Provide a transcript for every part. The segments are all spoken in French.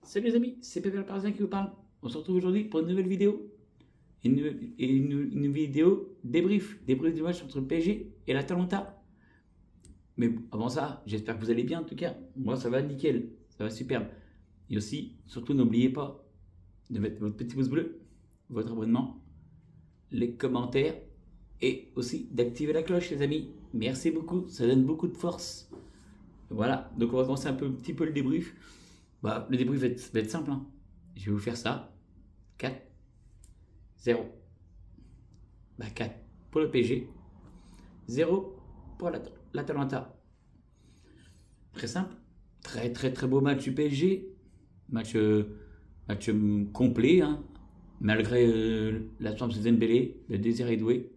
Salut les amis, c'est Pépé le Parisien qui vous parle. On se retrouve aujourd'hui pour une nouvelle vidéo. Une vidéo débrief du match entre le PSG et l'Atalanta. Mais avant ça, j'espère que vous allez bien en tout cas. Moi ça va nickel, ça va superbe. Et aussi, surtout n'oubliez pas de mettre votre petit pouce bleu, votre abonnement, les commentaires et aussi d'activer la cloche les amis. Merci beaucoup, ça donne beaucoup de force. Voilà, donc on va commencer un petit peu le débrief. Le débrief va être simple, hein. Je vais vous faire ça. 4, 0. 4 pour le PSG, 0 pour l'Atalanta. Très simple. Très très très beau match du PSG. Match, complet, hein, malgré l'absence de Dembélé, le Désiré Doué.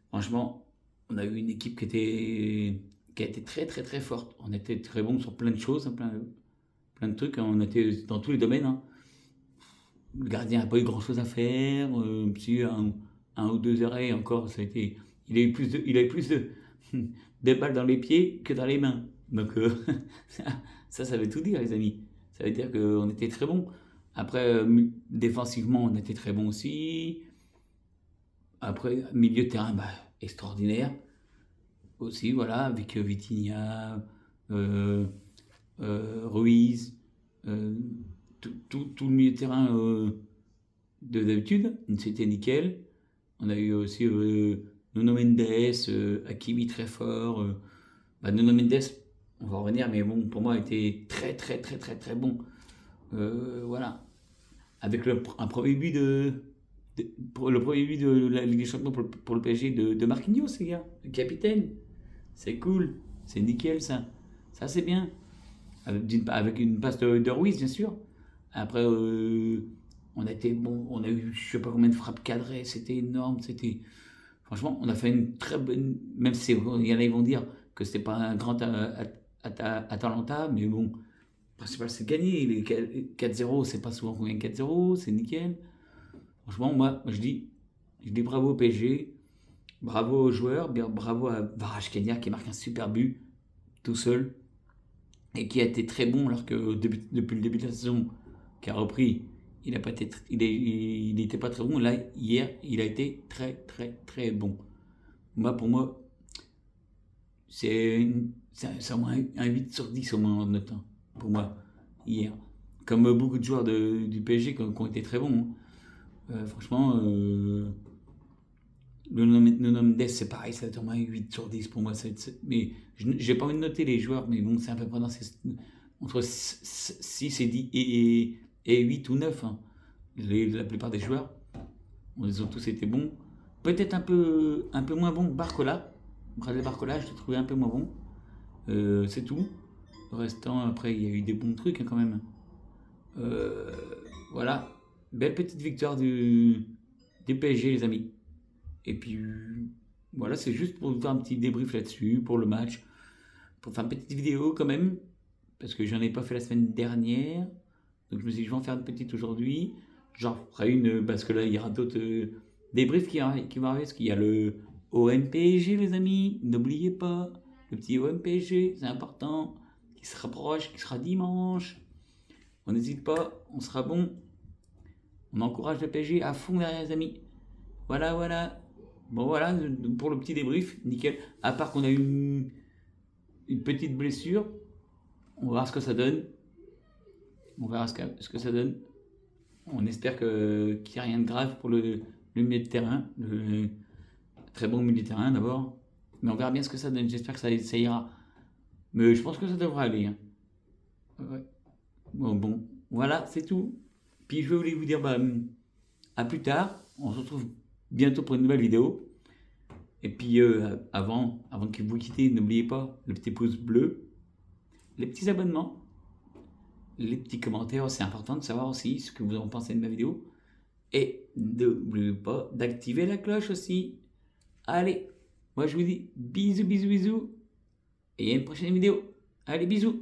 Franchement, on a eu une équipe qui a été très très très forte. On était très bon sur plein de choses, hein, plein de trucs. Hein. On était dans tous les domaines. Hein. Le gardien n'a pas eu grand chose à faire. Si un ou deux arrêts encore, ça a été. Il a eu plus de balles dans les pieds que dans les mains. Donc ça veut tout dire, les amis. Ça veut dire qu'on était très bon. Après, défensivement, on était très bon aussi. Après, milieu de terrain, extraordinaire aussi, voilà, avec Vitinha, Ruiz, tout le milieu de terrain de d'habitude, c'était nickel. On a eu aussi Nuno Mendes, Hakimi très fort. Nuno Mendes, on va revenir, mais bon, pour moi, était très très très très très bon. Voilà. Avec un premier but le premier but de la Ligue des Champions pour le PSG de Marquinhos, les gars, le capitaine. C'est cool, c'est nickel ça. Ça c'est bien. Avec une passe de Ruiz, bien sûr. Après, on a été bon, on a eu je sais pas combien de frappes cadrées, c'était énorme, franchement, on a fait une très bonne, même si il y en a qui vont dire que c'était pas un grand Atalanta, mais bon, le principal c'est de gagner. Les 4-0, c'est pas souvent qu'on gagne 4-0, c'est nickel. Franchement, moi je dis bravo au PSG, bravo aux joueurs, bravo à Kvaratskhelia qui marque un super but tout seul et qui a été très bon alors que depuis le début de la saison, qui a repris, il n'était pas très bon. Là, hier, il a été très très très bon. Pour moi, c'est au moins un 8 sur 10 au moins en note, hein, pour moi, hier. Comme beaucoup de joueurs du PSG qui ont été très bons. Hein. Franchement, le Nuno Mendes, c'est pareil, ça va être au moins 8 sur 10 pour moi. Mais j'ai pas envie de noter les joueurs, mais bon, c'est à peu près entre 6 et 10 et 8 ou 9. Hein. La plupart des joueurs, ils ont tous été bons. Peut-être un peu moins bon, Bradley Barcola, je l'ai trouvé un peu moins bon. C'est tout. Le restant, après, il y a eu des bons trucs hein, quand même. Voilà. Belle petite victoire du PSG, les amis. Et puis, voilà, c'est juste pour vous faire un petit débrief là-dessus, pour le match. Pour faire une petite vidéo quand même, parce que j'en ai pas fait la semaine dernière. Donc je me suis dit, je vais en faire une petite aujourd'hui. J'en ferai une, parce que là, il y aura d'autres débriefs qui vont arriver, parce qu'il y a le OM-PSG, les amis. N'oubliez pas, le petit OM-PSG, c'est important, qui se rapproche, qui sera dimanche. On n'hésite pas, on sera bon. On encourage le PSG à fond derrière, les amis. Voilà. Bon, voilà, pour le petit débrief, nickel. À part qu'on a eu une petite blessure, on va voir ce que ça donne. On verra ce que ça donne. On espère qu'il n'y a rien de grave pour le milieu de terrain. Le très bon milieu de terrain d'abord. Mais on verra bien ce que ça donne. J'espère que ça ira. Mais je pense que ça devrait aller. Hein. Ouais. Bon, voilà, c'est tout. Puis je voulais vous dire à plus tard. On se retrouve bientôt pour une nouvelle vidéo. Et puis avant que vous quittez, n'oubliez pas le petit pouce bleu, les petits abonnements, les petits commentaires, c'est important de savoir aussi ce que vous en pensez de ma vidéo. Et n'oubliez pas d'activer la cloche aussi. Allez, moi je vous dis bisous. Et à une prochaine vidéo. Allez, bisous.